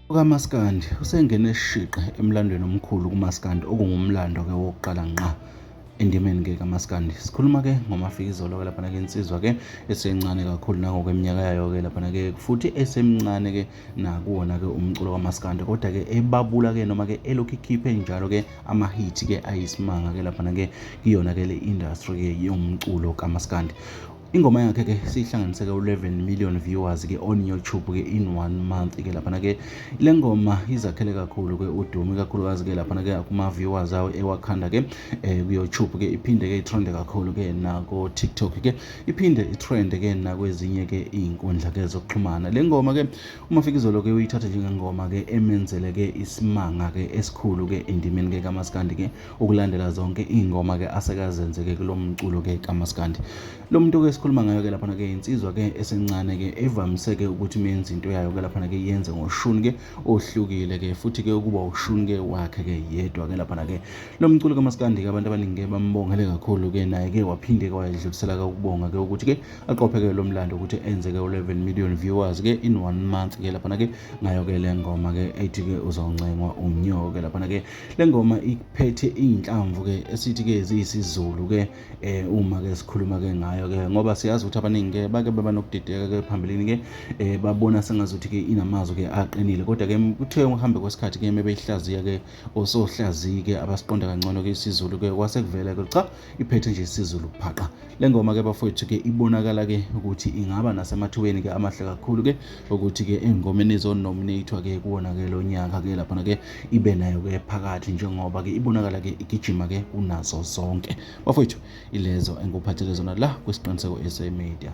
UkaMaskandi usengene eshiqe emlandweni omkhulu kuMaskandi okungumlando-ke wokuqala ngqa endimeni-ke kaMaskandi. Sikhuluma-ke ngoMafikizolo-ke laphana-ke insizwa-ke esencane kakhulu nangokweminyaka yayo-ke laphana-ke futhi esemncane-ke nakuwona-ke umculo kaMaskandi, kodwa-ke ebabula-ke noma-ke elokhu ikhiphe njalo-ke amahithi-ke ayisimanga-ke laphana-ke kuyona-ke le industry-ke yomculo kaMaskandi. Ingoma yakhe-ke siyihlanganise-ke u-11 million viewers-ke on YouTube-ke in 1 month-ke laphana-ke le ngoma izakhele kakhulu-ke udumo, ikakhulukazi-ke laphana-ke kuma-viewers awo ewakhanda-ke ku-YouTube-ke, iphinde-ke itrende kakhulu-ke nako-TikTok-ke, iphinde itrende-ke nakwezinye-ke iy'nkundla-ke zokuxhumana. Le ngoma-ke uMafikizolo-ke uyithatha njengengoma-ke emenzele-ke isimanga-ke esikhulu-ke endimeni-ke kaMaskandi-ke ukulandela zonke iy'ngoma-ke asekazenze-ke kulo mculo-ke kaMaskandi. Lo muntu-ke sikhuluma ngayo-ke laphana-ke insizwa-ke esencane-ke evamise-ke ukuthi menza into yayo-ke laphana-ke yenze ngoshuni-ke ohlukile-ke futhi-ke ukuba ushuni-ke wakhe-ke yedwa-ke laphana-ke. Lo mculo kaMaskandi-ke abantu abaningi-ke bambongele kakhulu-ke, naye-ke waphinde-ke wayedlulisela-ke ukubonga-ke ukuthi-ke aqopheke lo mlando ukuthi enze-ke u-11 million viewers-ke in 1 month-ke laphana-ke ngayo-ke le ngoma-ke ethi-ke uzawuncengwa unyoke laphana-ke. Le ngoma iphethe iy'nhlamvu-ke esithi-ke ziyisizulu-ke uma-ke sikhuluma-ke ngayo-ke, ngoba siyazi ukuthi abaningi-ke bake baba nokudideka-ke phambilini-ke babona sengazuthi-ke inamazwi-ke aqinile, kodwa-ke kuthe uhambe kwesikhathi-ke mebeyihlaziya-ke osohlaziyi-ke abasiqonda kangcono-ke isiZulu-ke kwase kuvela-ke cha iphethe nje isiZulu phaqa. Le ngoma-ke bafowethu-ke ibonakala-ke ukuthi ingaba nasemathubeni-ke amahle kakhulu-ke ukuthi-ke engomeni ezo-nominate-wa-ke kuwona-ke lo nyaka-ke laphana-ke ibe nayo-ke phakathi, njengoba-ke ibonakala-ke igijima-ke kunazo zonke. Bafowethu, ilezo engikuphathele zona la kwisiqiniseko SA Media.